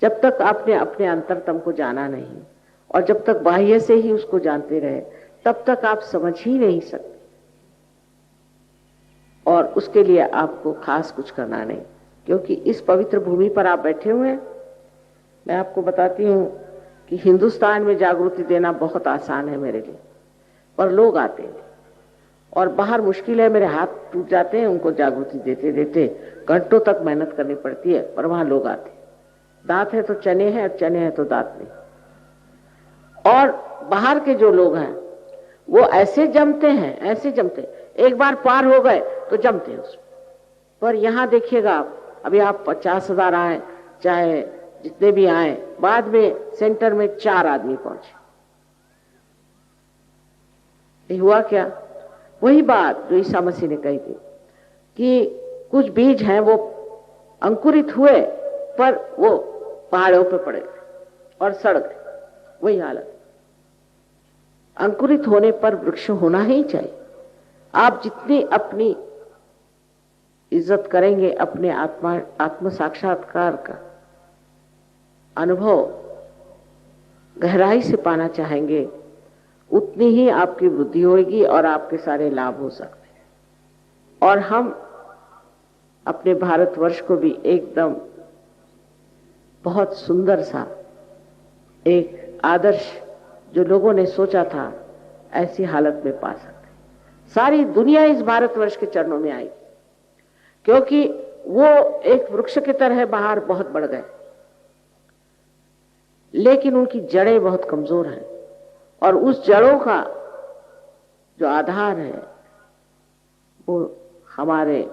जब तक आपने अपने अंतरतम को जाना नहीं और जब तक बाह्य से ही उसको जानते रहे, तब तक आप समझ ही नहीं सकते। और उसके लिए आपको खास कुछ करना नहीं, क्योंकि इस पवित्र भूमि पर आप बैठे हुए हैं। मैं आपको बताती हूँ कि हिंदुस्तान में जागृति देना बहुत आसान है मेरे लिए, पर लोग आते हैं और बाहर मुश्किल है, मेरे हाथ टूट जाते हैं उनको जागृति देते देते, घंटों तक मेहनत करनी पड़ती है, पर वहां लोग आते हैं। दांत है तो चने हैं और चने हैं तो दांत नहीं। और बाहर के जो लोग हैं वो ऐसे जमते हैं, ऐसे जमते, एक बार पार हो गए तो जमते हैं उसमें। पर यहां देखिएगा आप, अभी आप 50,000 आए चाहे जितने भी आए, बाद में सेंटर में 4 आदमी पहुंचे। ये हुआ क्या? वही बात जो ईसा मसीह ने कही थी कि कुछ बीज हैं वो अंकुरित हुए पर वो पहाड़ों पे पड़े और सड़ गए। वही हालत, अंकुरित होने पर वृक्ष होना ही चाहिए। आप जितनी अपनी इज्जत करेंगे, अपने आत्म साक्षात्कार का अनुभव गहराई से पाना चाहेंगे, उतनी ही आपकी बुद्धि होगी और आपके सारे लाभ हो सकते हैं। और हम अपने भारतवर्ष को भी एकदम बहुत सुंदर सा एक आदर्श जो लोगों ने सोचा था, ऐसी हालत में पा सकते हैं। सारी दुनिया इस भारतवर्ष के चरणों में आई, क्योंकि वो एक वृक्ष की तरह बाहर बहुत बढ़ गए, लेकिन उनकी जड़ें बहुत कमजोर हैं। और उस जड़ों का जो आधार है वो हमारे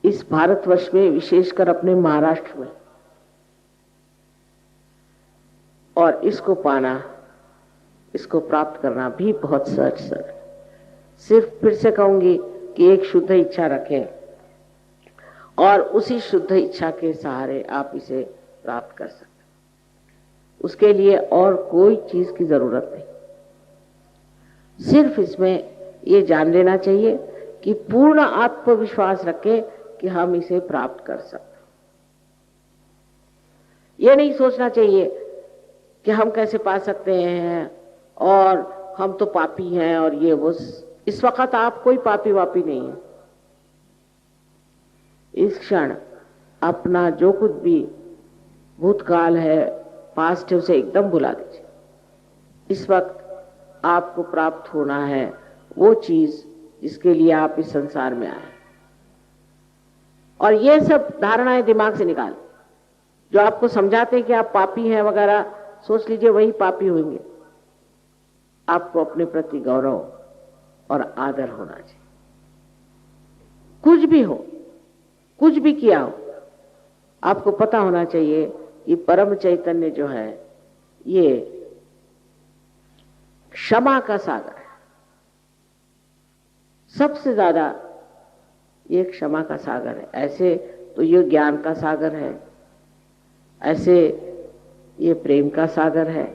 इस भारतवर्ष में, विशेषकर अपने महाराष्ट्र में। और इसको पाना, इसको प्राप्त करना भी बहुत सहज है। सिर्फ फिर से कहूंगी कि एक शुद्ध इच्छा रखें और उसी शुद्ध इच्छा के सहारे आप इसे प्राप्त कर सकते। उसके लिए और कोई चीज की जरूरत नहीं। सिर्फ इसमें ये जान लेना चाहिए कि पूर्ण आत्मविश्वास रखें कि हम इसे प्राप्त कर सकते। ये नहीं सोचना चाहिए कि हम कैसे पा सकते हैं और हम तो पापी हैं और ये वो। इस वक्त आप कोई पापी वापी नहीं है। इस क्षण अपना जो कुछ भी भूतकाल है, पास्ट है, उसे एकदम भुला दीजिए। इस वक्त आपको प्राप्त होना है वो चीज जिसके लिए आप इस संसार में आए। और ये सब धारणाएं दिमाग से निकाल, जो आपको समझाते हैं कि आप पापी हैं वगैरह, सोच लीजिए वही पापी होंगे। आपको अपने प्रति गौरव और आदर होना चाहिए। कुछ भी हो, कुछ भी किया हो, आपको पता होना चाहिए कि परम चैतन्य जो है ये क्षमा का सागर है। सबसे ज्यादा ये क्षमा का सागर है। ऐसे तो ये ज्ञान का सागर है, ऐसे ये प्रेम का सागर है,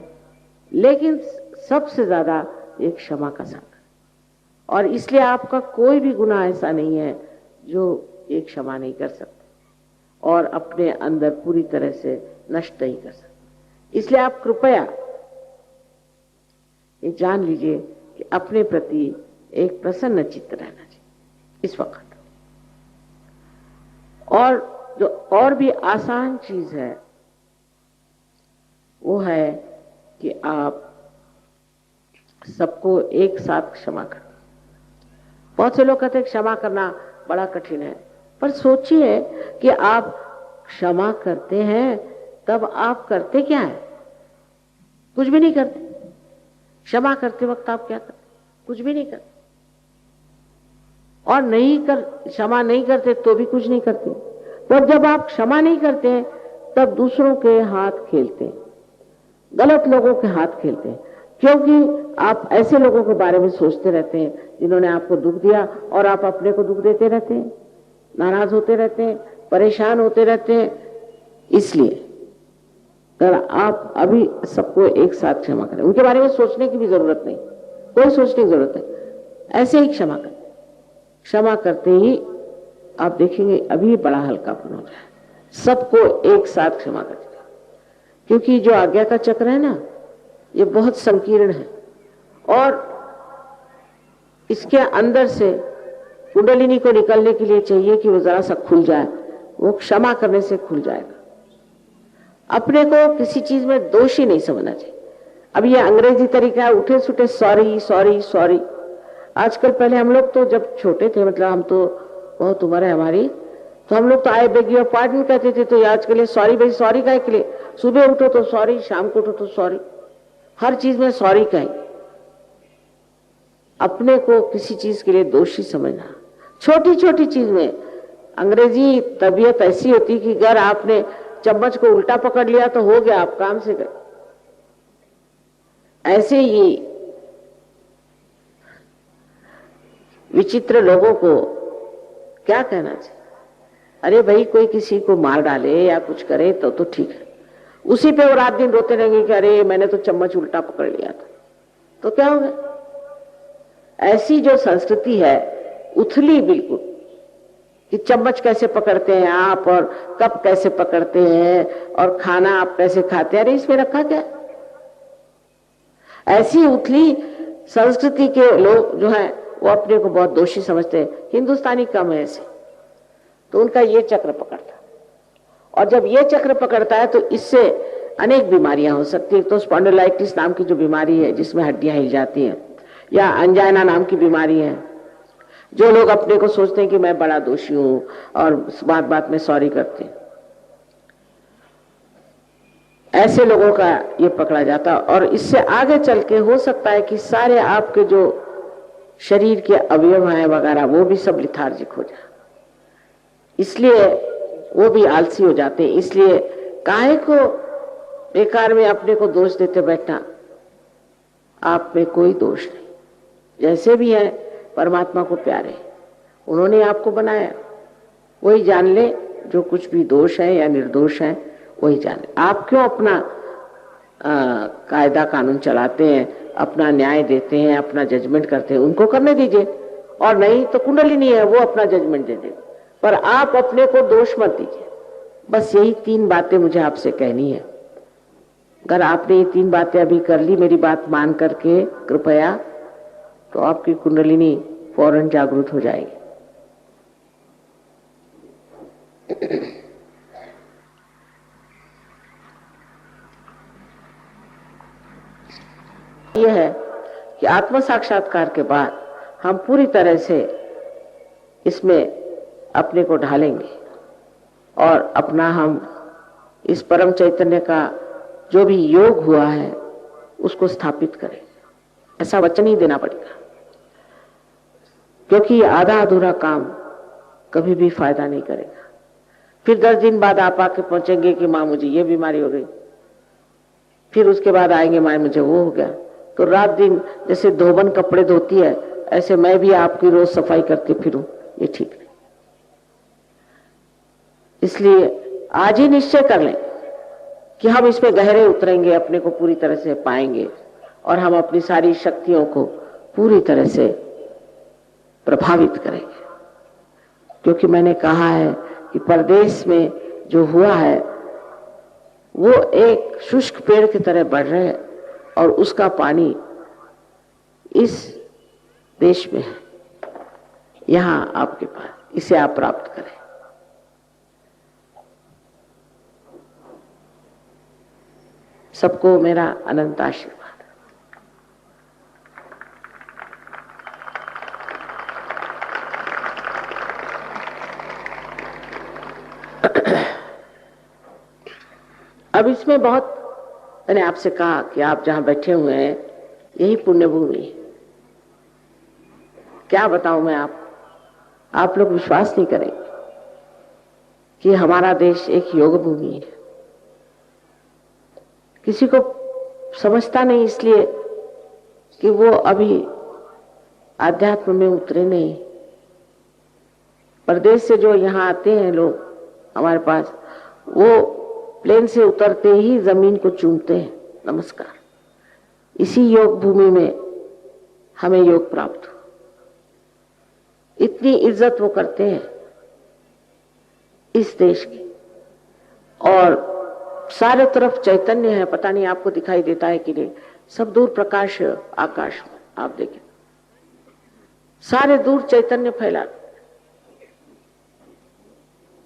लेकिन सबसे ज्यादा ये क्षमा का सागर। और इसलिए आपका कोई भी गुनाह ऐसा नहीं है जो ये क्षमा नहीं कर सकते और अपने अंदर पूरी तरह से नष्ट नहीं कर सकते। इसलिए आप कृपया ये जान लीजिए कि अपने प्रति एक प्रसन्न चित्त रहना चाहिए इस वक्त। और जो और भी आसान चीज है वो है कि आप सबको एक साथ क्षमा करें। बहुत से लोग कहते हैं क्षमा करना बड़ा कठिन है, पर सोचिए कि आप क्षमा करते हैं तब आप करते क्या है? कुछ भी नहीं करते। क्षमा करते वक्त आप क्या करते? कुछ भी नहीं करते। और क्षमा नहीं करते तो भी कुछ नहीं करते। तब जब आप क्षमा नहीं करते तब दूसरों के हाथ खेलते हैं, गलत लोगों के हाथ खेलते हैं, क्योंकि आप ऐसे लोगों के बारे में सोचते रहते हैं जिन्होंने आपको दुख दिया और आप अपने को दुख देते रहते हैं, नाराज होते रहते हैं, परेशान होते रहते हैं। इसलिए अगर आप अभी सबको एक साथ क्षमा करें, उनके बारे में सोचने की भी जरूरत नहीं, कोई सोचने की जरूरत नहीं, ऐसे ही क्षमा करें। क्षमा करते ही आप देखेंगे अभी बड़ा हल्कापन हो जाए। सबको एक साथ क्षमा कर दिया, क्योंकि जो आज्ञा का चक्र है ना, ये बहुत संकीर्ण है और इसके अंदर से कुंडलिनी को निकलने के लिए चाहिए कि वो जरा सा खुल जाए। वो क्षमा करने से खुल जाएगा। अपने को किसी चीज में दोषी नहीं समझना चाहिए। अब ये अंग्रेजी तरीका है, उठे सुठे सॉरी सॉरी सॉरी। आजकल, पहले हम लोग तो जब छोटे थे, मतलब हम तो बहुत उम्र है हमारी, तो हम लोग तो आई बेग योर पार्डन कहते थे। तो आजकल ये सॉरी भाई, सॉरी काहे के लिए? सुबह उठो तो सॉरी, शाम को उठो तो सॉरी, हर चीज में सॉरी कहें। अपने को किसी चीज के लिए दोषी समझना, छोटी छोटी चीज में। अंग्रेजी तबीयत ऐसी होती कि अगर आपने चम्मच को उल्टा पकड़ लिया तो हो गया, आप काम से गए। ऐसे ही विचित्र लोगों को क्या कहना चाहिए? अरे भाई, कोई किसी को मार डाले या कुछ करे तो ठीक है, उसी पे वो रात दिन रोते रहेंगे कि अरे मैंने तो चम्मच उल्टा पकड़ लिया था। तो क्या हो गया? ऐसी जो संस्कृति है उथली बिल्कुल, कि चम्मच कैसे पकड़ते हैं आप और कप कैसे पकड़ते हैं और खाना आप कैसे खाते हैं, अरे इसमें रखा क्या? ऐसी उथली संस्कृति के लोग जो हैं वो अपने को बहुत दोषी समझते हैं। हिंदुस्तानी कम है ऐसे, तो उनका ये चक्र पकड़ता, और जब ये चक्र पकड़ता है तो इससे अनेक बीमारियां हो सकती है। तो स्पॉन्डिलाइटिस नाम की जो बीमारी है, जिसमें हड्डियां हिल जाती हैं, या अंजाइना नाम की बीमारी है। जो लोग अपने को सोचते हैं कि मैं बड़ा दोषी हूं और बात बात में सॉरी करते हैं, ऐसे लोगों का ये पकड़ा जाता। और इससे आगे चल के हो सकता है कि सारे आपके जो शरीर के अवयव हैं वगैरह, वो भी सब लिथार्जिक हो जाए, इसलिए वो भी आलसी हो जाते हैं। इसलिए काहे को बेकार में अपने को दोष देते बैठना? आप में कोई दोष नहीं, जैसे भी है परमात्मा को प्यारे, उन्होंने आपको बनाया, वही जान ले। जो कुछ भी दोष है या निर्दोष है वही जान ले। आप क्यों अपना कायदा कानून चलाते हैं, अपना न्याय देते हैं, अपना जजमेंट करते हैं? उनको करने दीजिए, और नहीं तो कुंडलिनी है, वो अपना जजमेंट दे दे, पर आप अपने को दोष मत दीजिए। बस यही 3 बातें मुझे आपसे कहनी है। अगर आपने ये 3 बातें अभी कर ली मेरी बात मान करके कृपया, तो आपकी कुंडलिनी फौरन जागृत हो जाएगी। यह है कि आत्म साक्षात्कार के बाद हम पूरी तरह से इसमें अपने को ढालेंगे और अपना हम इस परम चैतन्य का जो भी योग हुआ है उसको स्थापित करेंगे। ऐसा वचन ही देना पड़ेगा, क्योंकि आधा अधूरा काम कभी भी फायदा नहीं करेगा। फिर 10 दिन बाद आप आके पहुंचेंगे कि माँ मुझे ये बीमारी हो गई, फिर उसके बाद आएंगे माँ मुझे वो हो गया। तो रात दिन जैसे धोबन कपड़े धोती है, ऐसे मैं भी आपकी रोज सफाई करके फिरूं, ये ठीक नहीं। इसलिए आज ही निश्चय कर लें कि हम इसमें गहरे उतरेंगे, अपने को पूरी तरह से पाएंगे और हम अपनी सारी शक्तियों को पूरी तरह से प्रभावित करेंगे। क्योंकि मैंने कहा है कि परदेश में जो हुआ है वो एक शुष्क पेड़ की तरह बढ़ रहे है और उसका पानी इस देश में है, यहां आपके पास, इसे आप प्राप्त करें। सबको मेरा अनंत आशीर्वाद। अब इसमें बहुत, मैंने आपसे कहा कि आप जहां बैठे हुए हैं यही पुण्य भूमि है। क्या बताऊं मैं आप लोग विश्वास नहीं करेंगे कि हमारा देश एक योग भूमि है। किसी को समझता नहीं, इसलिए कि वो अभी आध्यात्म में उतरे नहीं। परदेश से जो यहाँ आते हैं लोग हमारे पास, वो प्लेन से उतरते ही जमीन को चूमते हैं, नमस्कार। इसी योग भूमि में हमें योग प्राप्त हो, इतनी इज्जत वो करते हैं इस देश की। और सारे तरफ चैतन्य है, पता नहीं आपको दिखाई देता है कि नहीं, सब दूर प्रकाश आकाश में, आप देखिए सारे दूर चैतन्य फैला।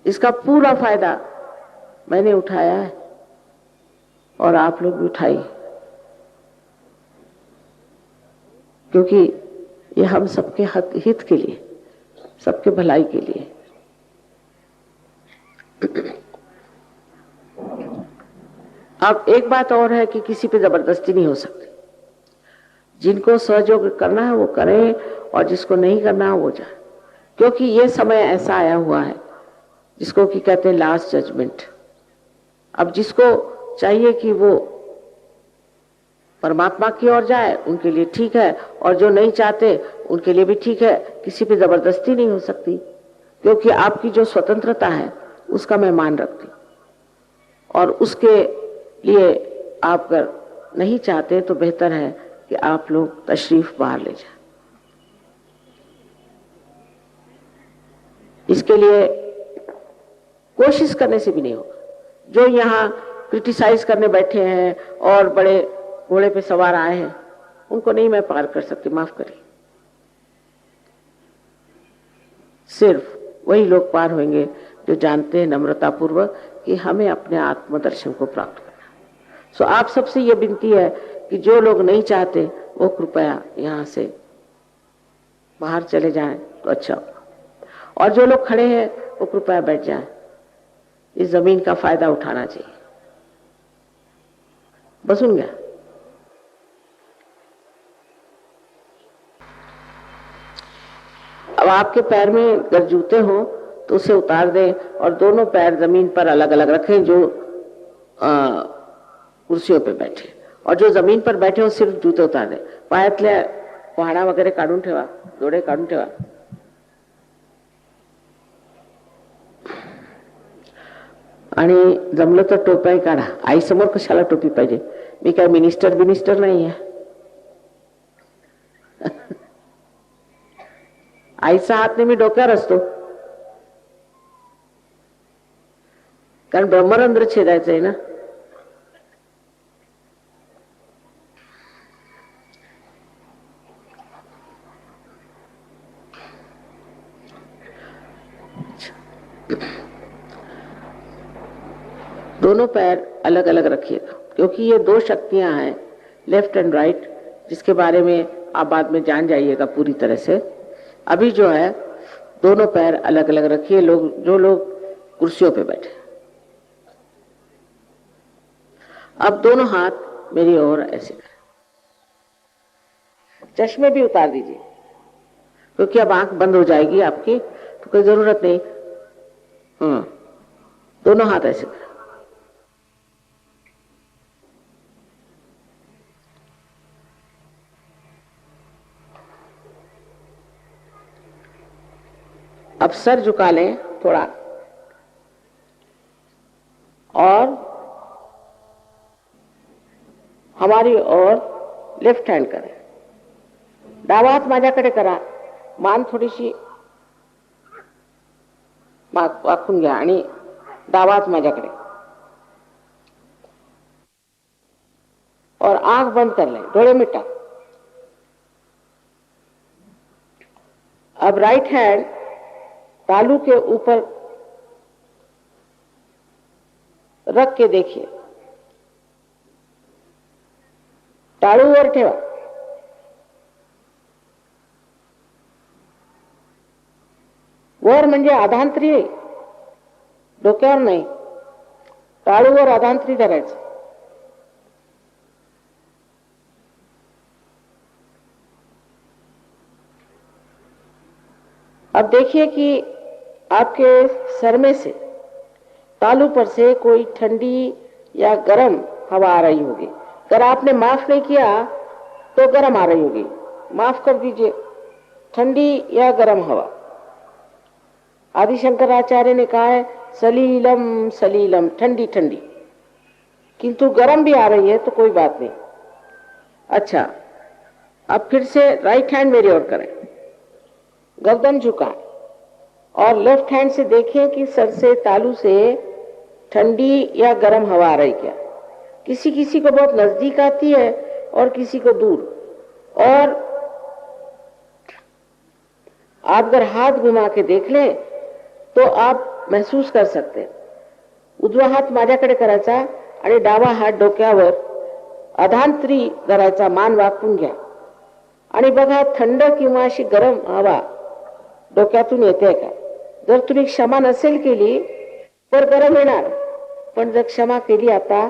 इसका पूरा फायदा मैंने उठाया है और आप लोग भी उठाइए, क्योंकि ये हम सबके हित के लिए, सबके भलाई के लिए। अब एक बात और है कि किसी पे जबरदस्ती नहीं हो सकती। जिनको सहयोग करना है वो करें और जिसको नहीं करना है वो जाए, क्योंकि ये समय ऐसा आया हुआ है जिसको कि कहते हैं लास्ट जजमेंट। अब जिसको चाहिए कि वो परमात्मा की ओर जाए उनके लिए ठीक है, और जो नहीं चाहते उनके लिए भी ठीक है। किसी पे जबरदस्ती नहीं हो सकती, क्योंकि आपकी जो स्वतंत्रता है उसका मैं मान रखती हूँ, और उसके लिए आप अगर नहीं चाहते तो बेहतर है कि आप लोग तशरीफ बाहर ले जाएं। इसके लिए कोशिश करने से भी नहीं होगा। जो यहाँ क्रिटिसाइज करने बैठे हैं और बड़े घोड़े पे सवार आए हैं, उनको नहीं मैं पार कर सकती, माफ करिए। सिर्फ वही लोग पार होंगे जो जानते हैं नम्रता पूर्वक कि हमें अपने आत्मदर्शन को प्राप्त करना। सो आप सबसे ये विनती है कि जो लोग नहीं चाहते वो कृपया यहाँ से बाहर चले जाएं तो अच्छा होगा, और जो लोग खड़े हैं वो कृपया बैठ जाएं। इस जमीन का फायदा उठाना चाहिए। बस सुन गया। अब आपके पैर में अगर जूते हो तो उसे उतार दें और दोनों पैर जमीन पर अलग अलग रखें। जो कुर्सियों पे बैठे और जो जमीन पर बैठे हो सिर्फ जूते उतार दें। पायातल्या पहाड़ा वगैरे काढून ठेवा, डोळे काढून ठेवा। आणि जमलं तर टोप्याही काढा। आई समोर कशाला टोपी पाहिजे? मी काय मिनिस्टर नाही आहे। आईचा हात नेहमी डोक्यावर असतो, कारण ब्रह्मरंध्र छेदायचं आहे ना। दोनों पैर अलग अलग रखिएगा, क्योंकि ये दो शक्तियां हैं, लेफ्ट एंड राइट, जिसके बारे में आप बाद में जान जाइएगा पूरी तरह से। अभी जो है दोनों पैर अलग अलग रखिए। जो लोग कुर्सियों पे बैठे, अब दोनों हाथ मेरी ओर ऐसे करें। चश्मे भी उतार दीजिए, क्योंकि अब आंख बंद हो जाएगी आपकी, तो कोई जरूरत नहीं। दोनों हाथ ऐसे करें। अब सर झुका लें थोड़ा, और हमारी ओर लेफ्ट हँड करें। डावा हात माझ्याकडे करा, मान थोडीशी वाकून घ्या आणि डावा हात माझ्याकडे, और आंख बंद कर लें, डोळे मिटा। अब राइट हैंड तालू के ऊपर रख के देखिए, टाळू वर ठेवा। वर म्हणजे आधांतरी, डोक्यावर नाही, टाळूवर आधांतरी धरायचं। अब देखिए कि आपके सर में से तालू पर से कोई ठंडी या गर्म हवा आ रही होगी। अगर आपने माफ नहीं किया तो गर्म आ रही होगी, माफ कर दीजिए। ठंडी या गर्म हवा। आदि शंकराचार्य ने कहा है सलीलम सलीलम, ठंडी ठंडी, किंतु गर्म भी आ रही है तो कोई बात नहीं। अच्छा, अब फिर से राइट हैंड मेरी ओर करें, गर्दन झुकाएं और लेफ्ट हैंड से देखें कि सर से तालू से ठंडी या गर्म हवा आ रही क्या? किसी किसी को बहुत नजदीक आती है और किसी को दूर। और आप अगर हाथ घुमा के देख लें तो आप महसूस कर सकते हैं। उजवा हात माझ्याकडे करायचा आणि डावा हात डोक्यावर अधांतरी धरायचा, मान वाकून घ्या आणि बघा थंड किंवा अशी गरम हवा डोक्यातून येते का? जर तुम्ही क्षमा नसेल केली तर गरम येणार, पण जर क्षमा केली आता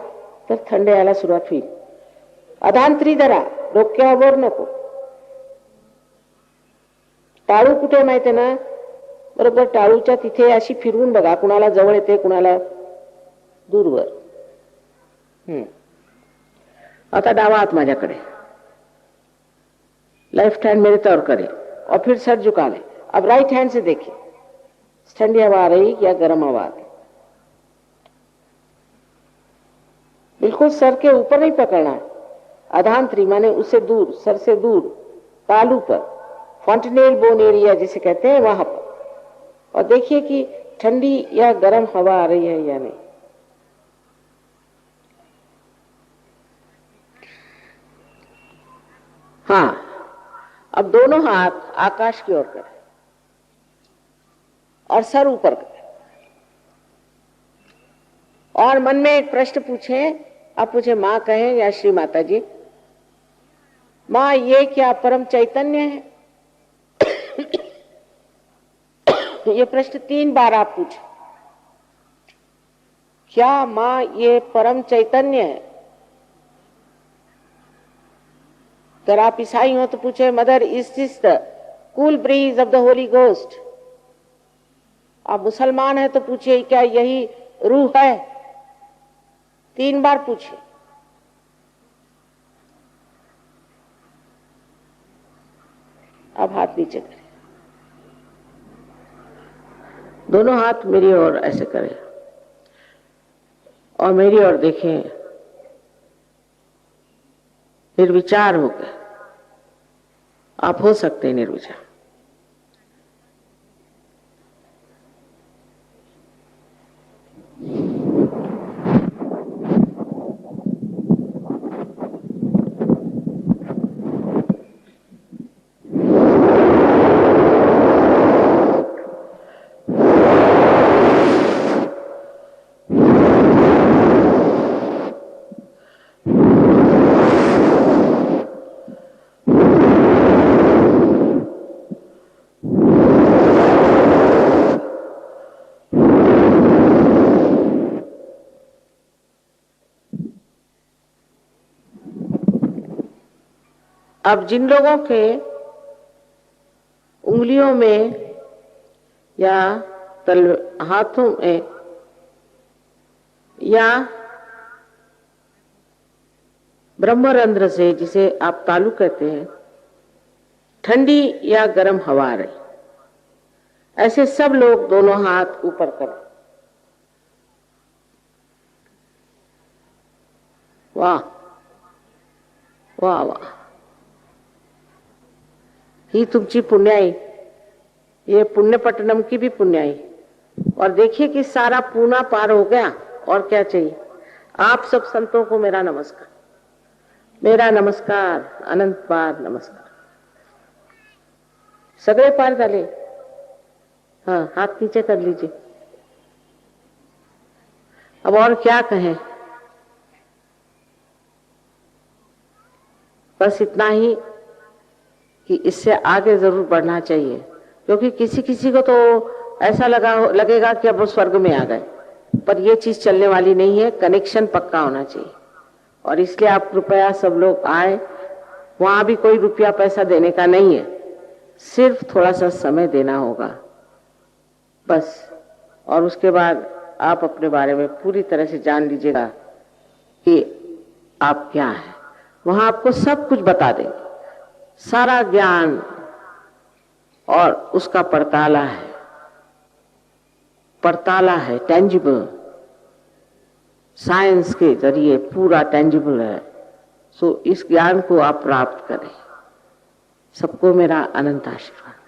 तर थंड यायला सुरुवात होईल. अधांतरी धरा, डोक्यावर नको. टाळू कुठे माहिती ना? बरोबर टाळूच्या तिथे अशी फिरवून बघा, कुणाला जवळ येते कुणाला दूरवर. आता डावा हाथ माझ्याकडे, लेफ्ट हैंड मेरे तौर करे और फिर सर झुका ले. अब राइट हैंड से देखिए ठंडी हवा आ रही या गर्म हवा आ रही. बिल्कुल सर के ऊपर नहीं पकड़ना है, अधांतरी माने उससे दूर, सर से दूर, तालू पर, फॉन्टेनेल बोन एरिया जिसे कहते हैं वहां पर. और देखिए कि ठंडी या गर्म हवा आ रही है या नहीं. हाँ, अब दोनों हाथ आकाश की ओर करें और सर ऊपर करें और मन में एक प्रश्न पूछें. आप पूछे माँ कहें या श्री माता जी, माँ ये क्या परम चैतन्य है? ये प्रश्न 3 बार आप पूछे. क्या माँ ये परम चैतन्य है? अगर आप ईसाई हो तो पूछे mother is this the cool bridge of the Holi ghost. आप मुसलमान है तो पूछिए क्या यही रूह है? 3 बार पूछिए. अब हाथ नीचे करें, दोनों हाथ मेरी ओर ऐसे करें और मेरी ओर देखें. निर्विचार हो गए. आप हो सकते हैं निर्विचार. अब जिन लोगों के उंगलियों में या हाथों में या ब्रह्मरंध्र से, जिसे आप तालु कहते हैं, ठंडी या गर्म हवा आ रही, ऐसे सब लोग दोनों हाथ ऊपर करें. वाह वाह वाह, ही तुमची पुण्याई, ये पुण्यपट्टनम की भी पुण्याई. और देखिए कि सारा पूना पार हो गया. और क्या चाहिए? आप सब संतों को मेरा नमस्कार, मेरा नमस्कार, अनंत बार नमस्कार. सगळे पार झाले. हाँ, हाथ नीचे कर लीजिए. अब और क्या कहें? बस इतना ही कि इससे आगे जरूर बढ़ना चाहिए, क्योंकि किसी किसी को तो ऐसा लगेगा कि अब वो स्वर्ग में आ गए, पर ये चीज चलने वाली नहीं है. कनेक्शन पक्का होना चाहिए. और इसलिए आप कृपया सब लोग आए. वहां भी कोई रुपया पैसा देने का नहीं है, सिर्फ थोड़ा सा समय देना होगा बस. और उसके बाद आप अपने बारे में पूरी तरह से जान लीजिएगा कि आप क्या हैं. वहां आपको सब कुछ बता देंगे, सारा ज्ञान, और उसका पड़ताला है, टेंजिबल. साइंस के जरिए पूरा टेंजिबल है. सो इस ज्ञान को आप प्राप्त करें. सबको मेरा अनंत आशीर्वाद.